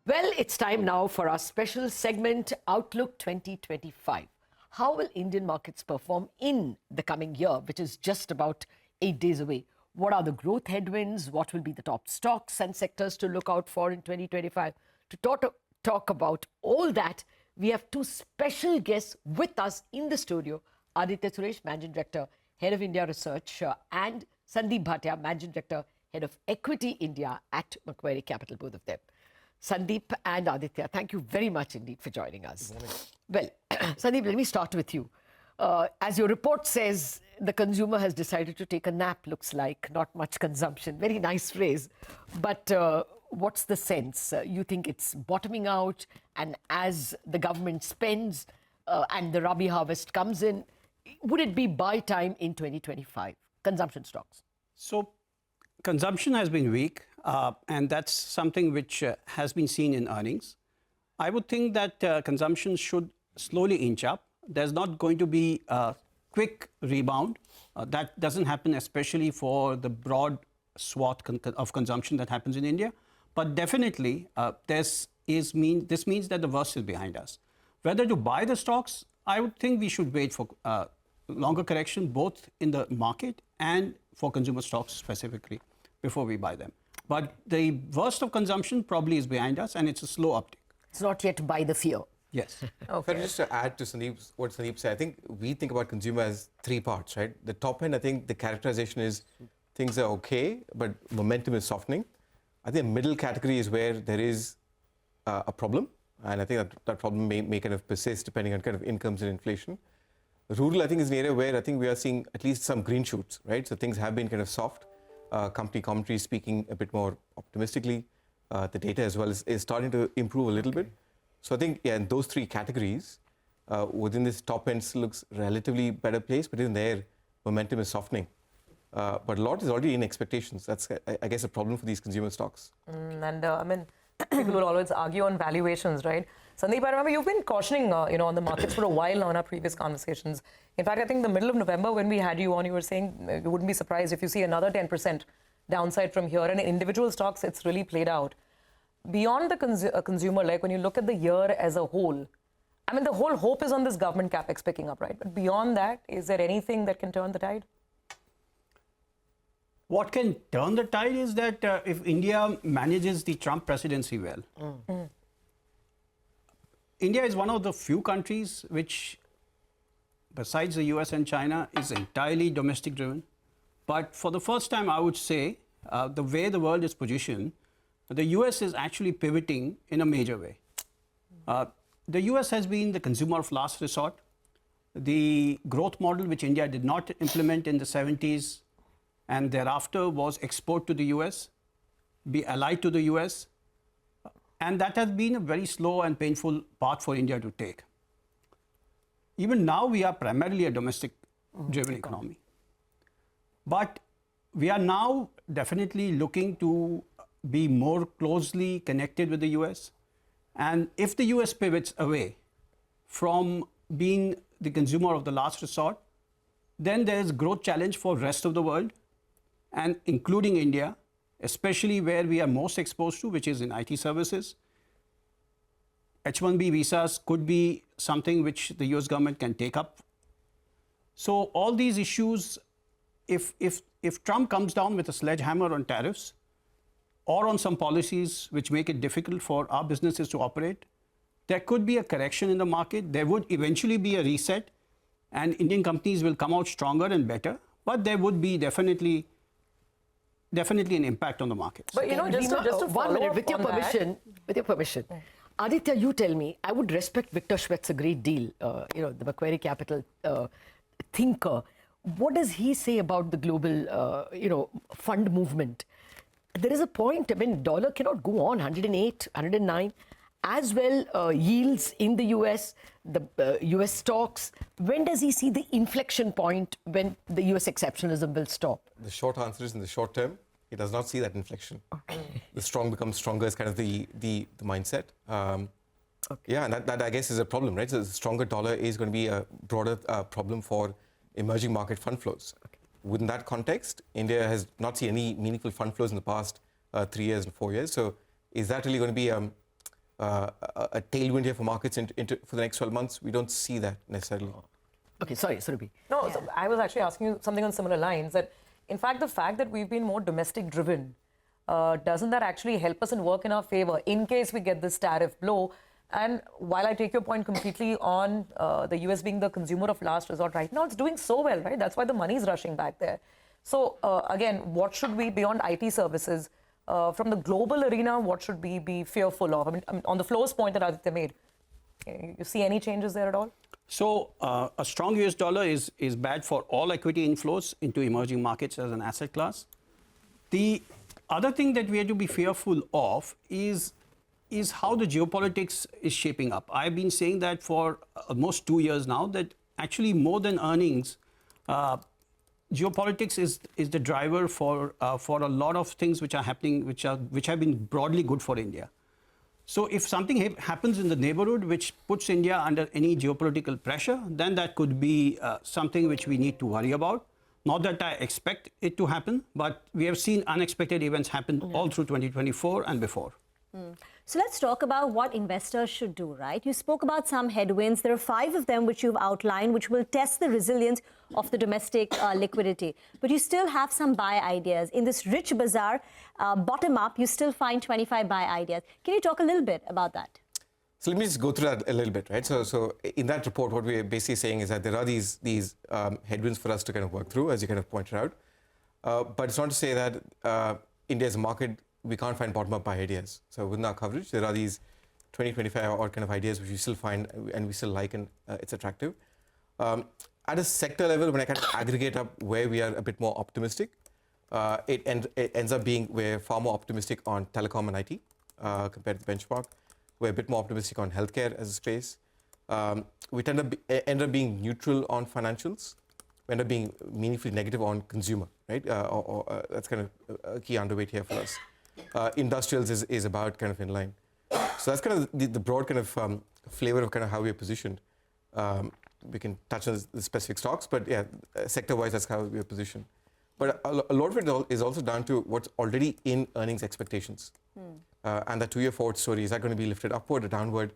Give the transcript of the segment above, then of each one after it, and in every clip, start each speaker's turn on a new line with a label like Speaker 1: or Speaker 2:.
Speaker 1: Well, it's time now for our special segment, Outlook 2025. How will Indian markets perform in the coming year, which is just about 8 days away? What are the growth headwinds? What will be the top stocks and sectors to look out for in 2025? To talk about all that, we have two special guests with us in the studio. Aditya, Suresh, Managing Director, Head of India Research, and Sandeep Bhatia, Managing Director, Head of Equity India at Macquarie Capital, both of them. Sandeep and Aditya, thank you very much indeed for joining us. Well, Sandeep, let me start with you. As your report says, the consumer has decided to take a nap, looks like, not much consumption. Very nice phrase. But what's the sense? You think it's bottoming out, and as the government spends and the Rabi harvest comes in, would it be buy time in 2025? Consumption stocks.
Speaker 2: So consumption has been weak, and that's something which has been seen in earnings. I would think that consumption should slowly inch up. There's not going to be a quick rebound. That doesn't happen, especially for the broad swath of consumption that happens in India. But definitely, this means that the worst is behind us. Whether to buy the stocks, I would think we should wait for longer correction, both in the market and for consumer stocks specifically, before we buy them. But the worst of consumption probably is behind us, and it's a slow uptick.
Speaker 1: It's not yet by the fear.
Speaker 2: Yes.
Speaker 3: Okay. Just to add to what Sandeep said, I think we think about consumer as three parts, right? The top end, I think the characterization is things are okay, but momentum is softening. I think middle category is where there is a problem, and I think that problem may kind of persist depending on kind of incomes and inflation. Rural, I think, is an area where I think we are seeing at least some green shoots, right? So things have been kind of soft. Company commentary speaking a bit more optimistically. The data as well is starting to improve a little bit. So I think, in those three categories, within this top end still looks relatively better place, but in there, momentum is softening. But a lot is already in expectations. That's, I guess, a problem for these consumer stocks.
Speaker 4: I mean, people will always argue on valuations, right? Sandeep, I remember you've been cautioning, on the markets for a while now in our previous conversations. In fact, I think the middle of November when we had you on, you were saying you wouldn't be surprised if you see another 10% downside from here. And in individual stocks, it's really played out. Beyond the consumer, like when you look at the year as a whole, I mean, the whole hope is on this government capex picking up, right? But beyond that, is there anything that can turn the tide?
Speaker 2: What can turn the tide is that if India manages the Trump presidency well. India is one of the few countries which, besides the US and China, is entirely domestic driven. But for the first time, I would say, the way the world is positioned, the US is actually pivoting in a major way. The US has been the consumer of last resort. The growth model, which India did not implement in the 70s and thereafter, was export to the US, be allied to the US. And that has been a very slow and painful path for India to take. Even now, we are primarily a domestic-driven economy. But we are now definitely looking to be more closely connected with the US. And if the US pivots away from being the consumer of the last resort, then there is growth challenge for the rest of the world, and including India, especially where we are most exposed to, which is in IT services. H-1B visas could be something which the US government can take up. So all these issues, if Trump comes down with a sledgehammer on tariffs or on some policies which make it difficult for our businesses to operate, there could be a correction in the market. There would eventually be a reset, and Indian companies will come out stronger and better. But there would be definitely an impact on the markets.
Speaker 4: But just to
Speaker 1: one minute, with your permission, Aditya, you tell me. I would respect Victor Schwett's a great deal. The Macquarie Capital thinker. What does he say about the global, fund movement? There is a point. I mean, dollar cannot go on 108, 109. As well, yields in the US, the US stocks. When does he see the inflection point when the US exceptionalism will stop?
Speaker 3: The short answer is in the short term, he does not see that inflection. Okay. The strong becomes stronger is kind of the mindset. Yeah, and that I guess is a problem, right? So the stronger dollar is going to be a broader problem for emerging market fund flows. Okay. Within that context, India has not seen any meaningful fund flows in the past 3 years and 4 years. So is that really going to be a tailwind here for markets for the next 12 months. We don't see that necessarily.
Speaker 1: Okay, sorry, Surabhi.
Speaker 4: No, so I was actually asking you something on similar lines, that in fact the fact that we've been more domestic driven, doesn't that actually help us and work in our favor in case we get this tariff blow? And while I take your point completely on the US being the consumer of last resort right now, it's doing so well, right? That's why the money is rushing back there. So again, what should we, beyond IT services, from the global arena, what should we be fearful of? I mean, on the flows point that Aditya made, you see any changes there at all?
Speaker 2: So a strong US dollar is bad for all equity inflows into emerging markets as an asset class. The other thing that we have to be fearful of is how the geopolitics is shaping up. I've been saying that for almost 2 years now, that actually more than earnings, geopolitics is the driver for a lot of things which are happening, which have been broadly good for India. So if something happens in the neighborhood which puts India under any geopolitical pressure, then that could be something which we need to worry about. Not that I expect it to happen, but we have seen unexpected events happen all through 2024 and before.
Speaker 5: So let's talk about what investors should do, right? You spoke about some headwinds. There are 5 of them which you've outlined, which will test the resilience of the domestic liquidity. But you still have some buy ideas. In this rich bazaar, bottom up, you still find 25 buy ideas. Can you talk a little bit about that?
Speaker 3: So let me just go through that a little bit, right? So in that report, what we're basically saying is that there are these headwinds for us to kind of work through, as you kind of pointed out. But it's not to say that India as a market, we can't find bottom-up buy ideas. So within our coverage, there are these 20, 25 odd kind of ideas which we still find and we still like, and it's attractive. At a sector level, when I kind of aggregate up where we are a bit more optimistic, it ends up being we're far more optimistic on telecom and IT compared to the benchmark. We're a bit more optimistic on healthcare as a space. We end up being neutral on financials. We end up being meaningfully negative on consumer, right? That's kind of a key underweight here for us. Industrials is about kind of in line. So that's kind of the broad kind of flavor of kind of how we are positioned. We can touch on the specific stocks, but yeah, sector-wise, that's how we are positioned. But a lot of it is also down to what's already in earnings expectations. And the 2-year forward story, is that going to be lifted upward or downward?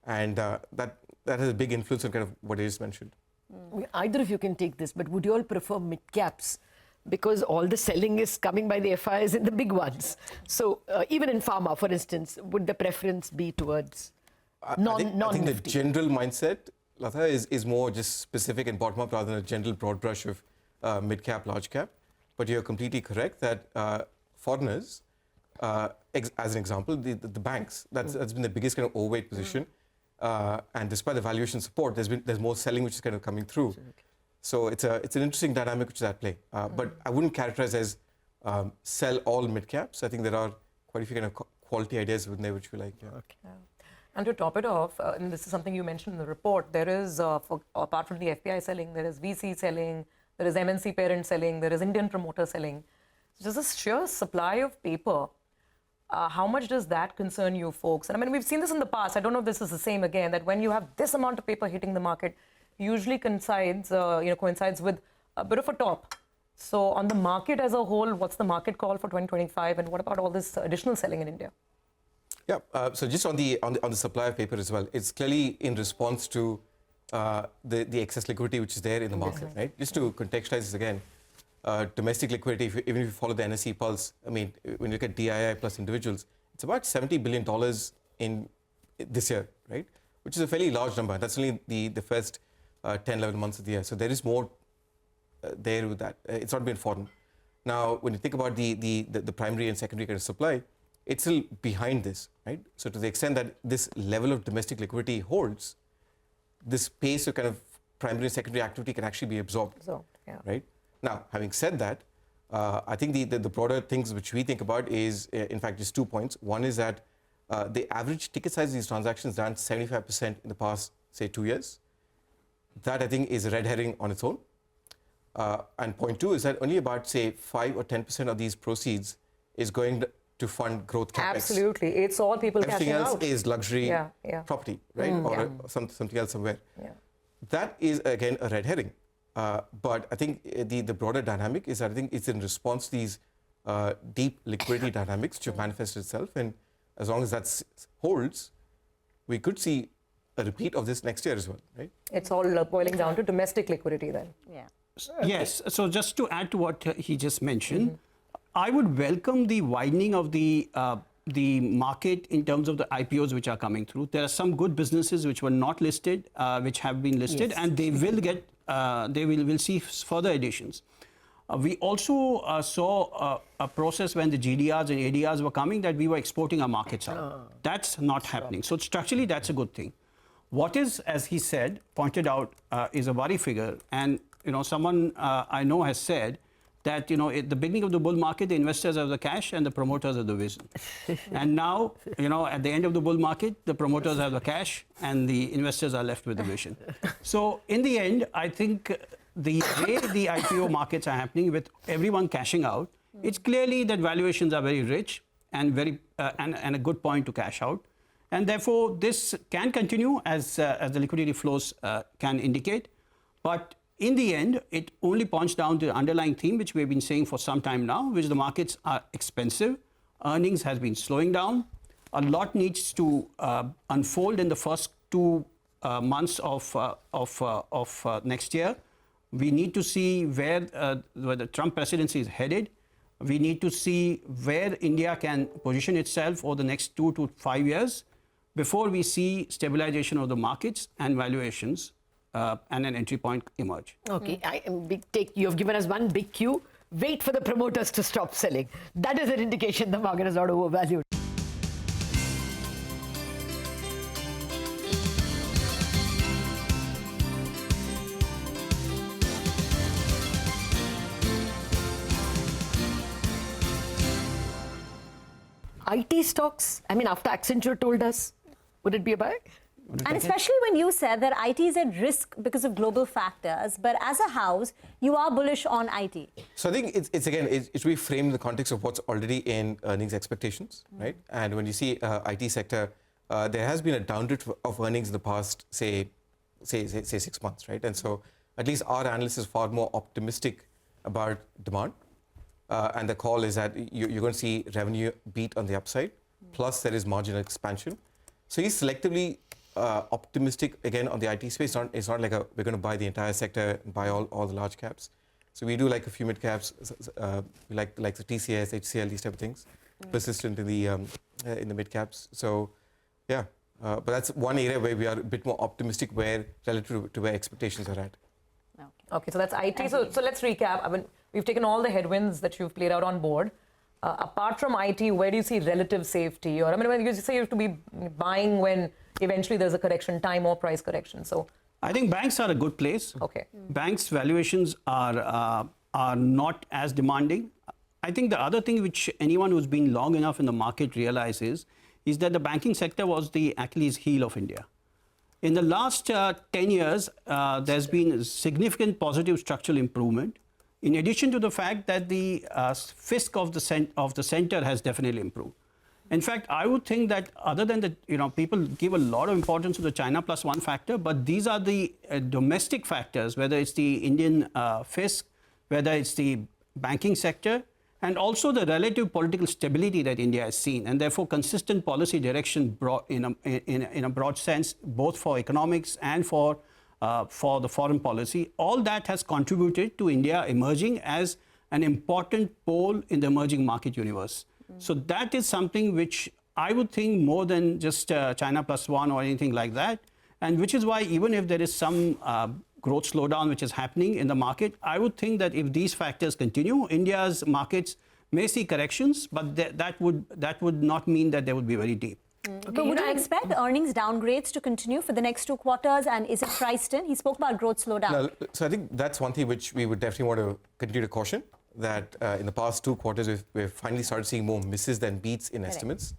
Speaker 3: And that has a big influence on kind of what is mentioned.
Speaker 1: Either of you can take this, but would you all prefer mid-caps? Because all the selling is coming by the FIs in the big ones. So even in pharma, for instance, would the preference be towards non-nifty?
Speaker 3: I think the general mindset, Lata, is more just specific and bottom-up rather than a general broad brush of mid-cap, large-cap. But you're completely correct that foreigners, as an example, the banks, that's been the biggest kind of overweight position. And despite the valuation support, there's more selling which is kind of coming through. Absolutely. So it's an interesting dynamic which is at play. But I wouldn't characterize as sell all mid-caps. I think there are quite a few kind of quality ideas within there which we like. Yeah.
Speaker 1: Okay.
Speaker 4: And to top it off, and this is something you mentioned in the report, there is, apart from the FPI selling, there is VC selling, there is MNC parent selling, there is Indian promoter selling. So just a sheer supply of paper. How much does that concern you folks? And I mean, we've seen this in the past. I don't know if this is the same again, that when you have this amount of paper hitting the market, usually coincides with a bit of a top. So on the market as a whole, what's the market call for 2025, and what about all this additional selling in India?
Speaker 3: Yeah, so just on the supply of paper as well, it's clearly in response to the excess liquidity which is there in the market, right? Just to contextualize this again, domestic liquidity, even if you follow the NSE pulse, I mean, when you look at DII plus individuals, it's about $70 billion in this year, right? Which is a fairly large number. That's only the first 10, 11 months of the year. So there is more there with that. It's not been foreign. Now, when you think about the primary and secondary kind of supply, it's still behind this, right? So to the extent that this level of domestic liquidity holds, this pace of kind of primary and secondary activity can actually be absorbed, right? Now, having said that, I think the broader things which we think about is, in fact, just 2 points. One is that the average ticket size of these transactions down 75% in the past, say, 2 years. That, I think, is a red herring on its own. And point 2 is that only about, say, 5 or 10% of these proceeds is going to fund growth capex.
Speaker 4: Absolutely. It's all people
Speaker 3: Everything
Speaker 4: cashing
Speaker 3: else
Speaker 4: out.
Speaker 3: is luxury property, right? Or something else somewhere. Yeah. That is, again, a red herring. But I think the broader dynamic is that I think it's in response to these deep liquidity dynamics which have manifested itself. And as long as that holds, we could see a repeat of this next year as well, right?
Speaker 4: It's all boiling down to domestic liquidity then.
Speaker 5: Yeah.
Speaker 2: Yes. So just to add to what he just mentioned, I would welcome the widening of the market in terms of the IPOs which are coming through. There are some good businesses which were not listed, which have been listed,
Speaker 1: Yes.
Speaker 2: and they will get, we'll see further additions. We also saw a process when the GDRs and ADRs were coming that we were exporting our markets out. That's not happening. So structurally, that's a good thing. What is, as he said, pointed out, is a worry figure. And someone I know has said that at the beginning of the bull market, the investors have the cash and the promoters have the vision. And now, at the end of the bull market, the promoters have the cash and the investors are left with the vision. So in the end, I think the way the IPO markets are happening with everyone cashing out, it's clearly that valuations are very rich and very and a good point to cash out. And therefore, this can continue as the liquidity flows can indicate. But in the end, it only points down to the underlying theme, which we've been saying for some time now, which the markets are expensive. Earnings has been slowing down. A lot needs to unfold in the first 2 months of next year. We need to see where the Trump presidency is headed. We need to see where India can position itself over the next 2 to 5 years before we see stabilization of the markets and valuations and an entry point emerge.
Speaker 1: Okay, you have given us one big cue. Wait for the promoters to stop selling. That is an indication the market is not overvalued. IT stocks, I mean, after Accenture told us, would it be a buy?
Speaker 5: And especially when you said that IT is at risk because of global factors, but as a house, you are bullish on IT.
Speaker 3: So I think it should be framed in the context of what's already in earnings expectations, right? And when you see IT sector, there has been a downdraft of earnings in the past, say 6 months, right? And so at least our analyst is far more optimistic about demand. And the call is that you're going to see revenue beat on the upside, plus there is marginal expansion. So he's selectively optimistic again on the IT space. It's not like we're going to buy the entire sector and buy all the large caps. So we do like a few mid caps, we like the TCS, HCL, these type of things, persistent in the mid caps. So yeah, but that's one area where we are a bit more optimistic relative to where expectations are at.
Speaker 4: Okay, so that's IT. So let's recap. I mean, we've taken all the headwinds that you've played out on board. Apart from IT, where do you see relative safety? Or I mean, when you say you have to be buying when eventually there's a correction, time or price correction. So
Speaker 2: I think banks are a good place.
Speaker 4: Okay.
Speaker 2: Banks' valuations are not as demanding. I think the other thing which anyone who's been long enough in the market realizes is that the banking sector was the Achilles heel of India. In the last 10 years, there's been significant positive structural improvement. In addition to the fact that the fisc of the center has definitely improved. In fact, I would think that other than people give a lot of importance to the China plus one factor, but these are the domestic factors, whether it's the Indian fisc, whether it's the banking sector, and also the relative political stability that India has seen, and therefore consistent policy direction in a broad sense, both for economics and for the foreign policy. All that has contributed to India emerging as an important pole in the emerging market universe. So that is something which I would think more than just China plus one or anything like that, and which is why even if there is some growth slowdown which is happening in the market, I would think that if these factors continue, India's markets may see corrections, but that would not mean that they would be very deep.
Speaker 5: Okay, but would you expect earnings downgrades to continue for the next 2 quarters, and is it priced in? He spoke about growth slowdown.
Speaker 3: No, so I think that's one thing which we would definitely want to continue to caution, that in the past 2 quarters, we've finally started seeing more misses than beats in estimates.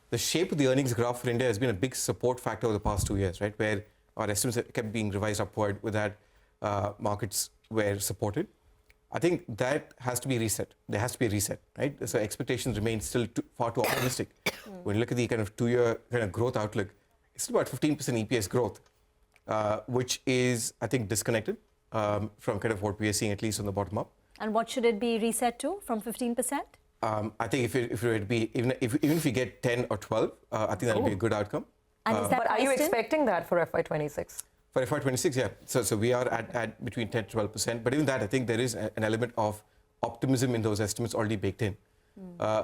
Speaker 3: The shape of the earnings graph for India has been a big support factor over the past 2 years, right, where our estimates have kept being revised upward with that markets were supported. I think that has to be reset. There has to be a reset, right? So expectations remain still far too optimistic. When you look at the kind of 2-year kind of growth outlook, it's still about 15% EPS growth, which is, I think, disconnected from kind of what we are seeing, at least on the bottom up.
Speaker 5: And what should it be reset to from 15%?
Speaker 3: I think if it would be, even if you get 10 or 12, I think that would be a good outcome.
Speaker 5: And is that
Speaker 4: But are you
Speaker 5: priced in?
Speaker 4: expecting that for FY26?
Speaker 3: For FY26, yeah. So we are at between 10 to 12%. But even that, I think there is an element of optimism in those estimates already baked in.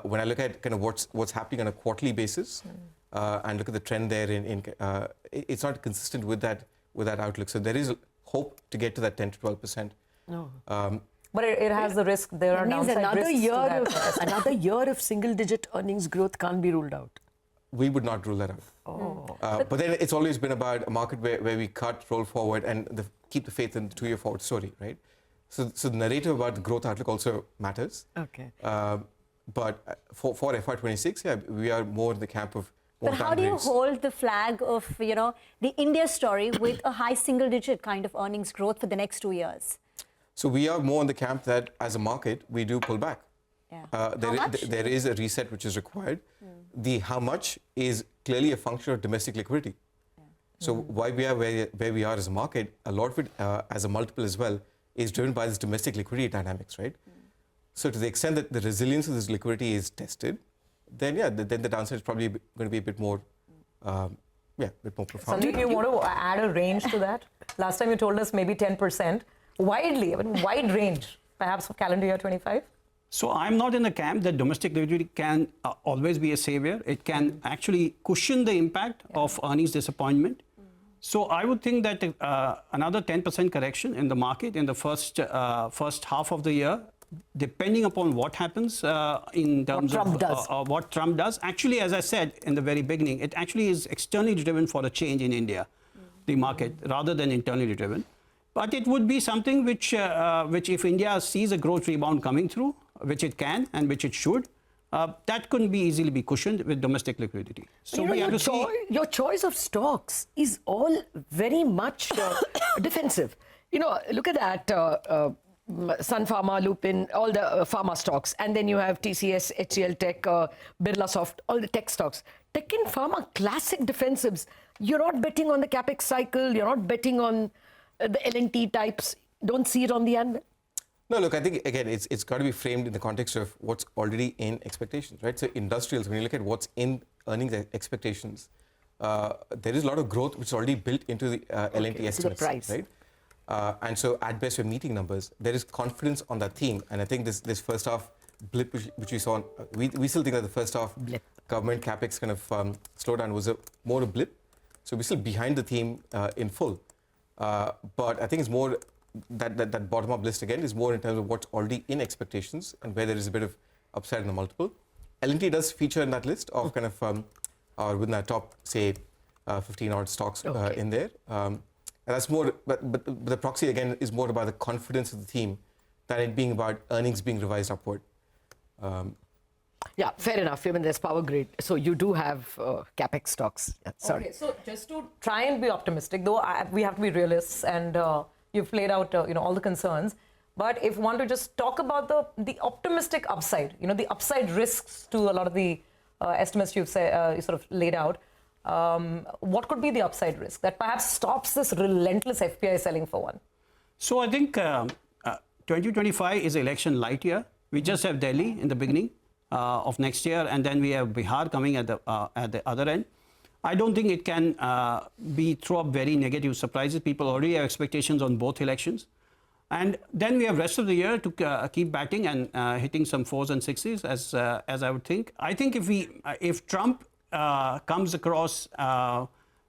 Speaker 3: When I look at kind of what's happening on a quarterly basis and look at the trend there, it's not consistent with that outlook. So there is hope to get to that 10 to 12%.
Speaker 1: No.
Speaker 4: But it has the risk. There are
Speaker 1: That means
Speaker 4: downside
Speaker 1: another
Speaker 4: risks to
Speaker 1: year,
Speaker 4: that.
Speaker 1: another year of single-digit earnings growth can't be ruled out.
Speaker 3: We would not rule that out. But then it's always been about a market where we cut, roll forward, and keep the faith in the 2-year forward story, right? So the narrative about the growth outlook also matters.
Speaker 1: Okay.
Speaker 3: But for FY26, yeah, we are more in the camp of more
Speaker 5: But how do you
Speaker 3: downgrades.
Speaker 5: hold the flag of, the India story with a high single-digit kind of earnings growth for the next 2 years?
Speaker 3: So we are more in the camp that as a market, we do pull back.
Speaker 5: Yeah.
Speaker 3: How much? There is a reset which is required. The how much is clearly a function of domestic liquidity. So why we are where we are as a market, a lot of it as a multiple as well, is driven by this domestic liquidity dynamics, right? So to the extent that the resilience of this liquidity is tested, then yeah, then the downside is probably going to be a bit more, a bit more profound.
Speaker 4: Sandeep, you want to add a range to that? Last time you told us maybe 10%. Widely, I mean, wide range, perhaps for calendar year 25?
Speaker 2: So I'm not in the camp that domestic liquidity can always be a savior. It can actually cushion the impact of earnings disappointment. So I would think that another 10% correction in the market in the first half of the year, depending upon what happens in terms of what Trump does. Actually, as I said in the very beginning, it actually is externally driven for a change in India, the market, rather than internally driven. But it would be something which if India sees a growth rebound coming through, which it can and which it should, that couldn't be easily be cushioned with domestic liquidity. So we have to see.
Speaker 1: Your choice of stocks is all very much defensive. Look at that. Sun Pharma, Lupin, all the pharma stocks. And then you have TCS, HCL Tech, Birla Soft, all the tech stocks. Tech and pharma, classic defensives. You're not betting on the capex cycle. You're not betting on the L&T types. Don't see it on the anvil.
Speaker 3: No, look, I think, again, it's got to be framed in the context of what's already in expectations, right? So industrials, when you look at what's in earnings expectations, there is a lot of growth which is already built into the L&T estimates,
Speaker 1: the price.
Speaker 3: right? And so at best, we're meeting numbers. There is confidence on that theme. And I think this first half blip which we saw, we still think that the first half government capex kind of slowdown was more a blip. So we're still behind the theme in full. But I think it's more that bottom-up list again is more in terms of what's already in expectations and where there is a bit of upside in the multiple. L&T does feature in that list of kind of, or within our top, say, 15 odd stocks in there. And that's more, but the proxy again is more about the confidence of the theme than it being about earnings being revised upward.
Speaker 1: Yeah, fair enough. I mean, there's power grid. So you do have capex stocks. Yeah, sorry.
Speaker 4: Okay, so just to try and be optimistic, though we have to be realists, and you've played out all the concerns. But if one to just talk about the optimistic upside, the upside risks to a lot of the estimates you've you sort of laid out, what could be the upside risk that perhaps stops this relentless FPI selling for one?
Speaker 2: So I think 2025 is election light year. We just have Delhi in the beginning of next year, and then we have Bihar coming at the other end. I don't think it can throw up very negative surprises. People already have expectations on both elections. And then we have rest of the year to keep batting and hitting some 4s and 6s, as I would think. I think if Trump comes across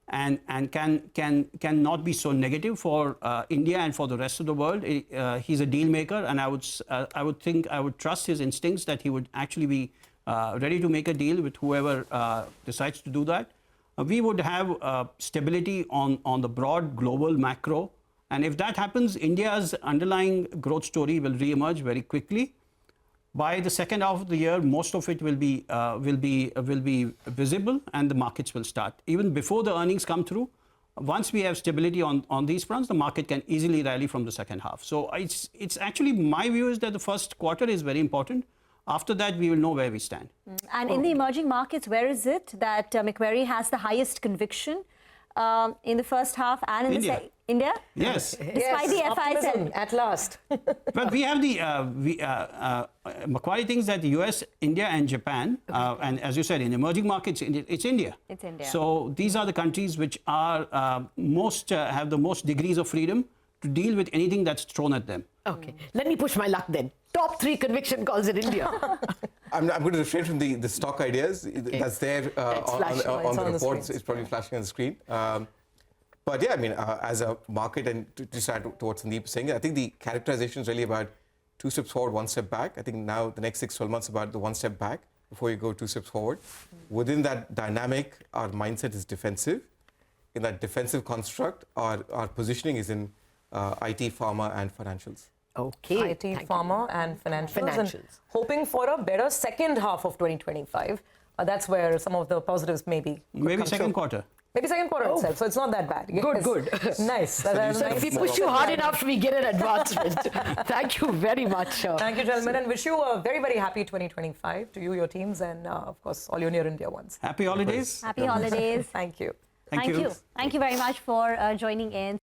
Speaker 2: and can not be so negative for India and for the rest of the world, he's a deal maker, and I would trust his instincts that he would actually be ready to make a deal with whoever decides to do that. We would have stability on the broad global macro. And if that happens, India's underlying growth story will re-emerge very quickly. By the second half of the year, most of it will be visible, and the markets will start. Even before the earnings come through, once we have stability on these fronts, the market can easily rally from the second half. So it's actually, my view is that the first quarter is very important. After that, we will know where we stand.
Speaker 5: And in the emerging markets, where is it that Macquarie has the highest conviction? in the first half and in
Speaker 2: India.
Speaker 5: the second. India?
Speaker 2: Yes.
Speaker 5: Despite the
Speaker 4: optimism,
Speaker 5: FISL.
Speaker 4: at last.
Speaker 2: But we have Macquarie thinks that the US, India, and Japan, and as you said, in emerging markets, it's India.
Speaker 5: It's India.
Speaker 2: So these are the countries which are have the most degrees of freedom to deal with anything that's thrown at them.
Speaker 1: Okay, let me push my luck then. Top 3 conviction calls in India.
Speaker 3: I'm going to refrain from the stock ideas. That's there on the reports. It's probably flashing on the screen. But yeah, I mean, as a market, and to start towards Sandeep saying, I think the characterization is really about 2 steps forward, 1 step back. I think now the next 6-12 months about the 1 step back before you go 2 steps forward. Within that dynamic, our mindset is defensive. In that defensive construct, our positioning is in IT, pharma, and financials.
Speaker 1: Okay.
Speaker 4: IT, pharma, and financials. And hoping for a better second half of 2025. That's where some of the positives maybe.
Speaker 2: Maybe second quarter.
Speaker 4: Maybe second quarter itself, so it's not that bad. Yes.
Speaker 1: Good.
Speaker 4: Nice.
Speaker 1: So if we push you hard enough, we get an advancement. Thank you very much.
Speaker 4: Thank you, gentlemen, and wish you a very, very happy 2025 to you, your teams, and of course, all your near India ones.
Speaker 2: Happy holidays.
Speaker 5: Happy holidays.
Speaker 4: Thank you.
Speaker 2: Thank you.
Speaker 5: Thank you very much for joining in.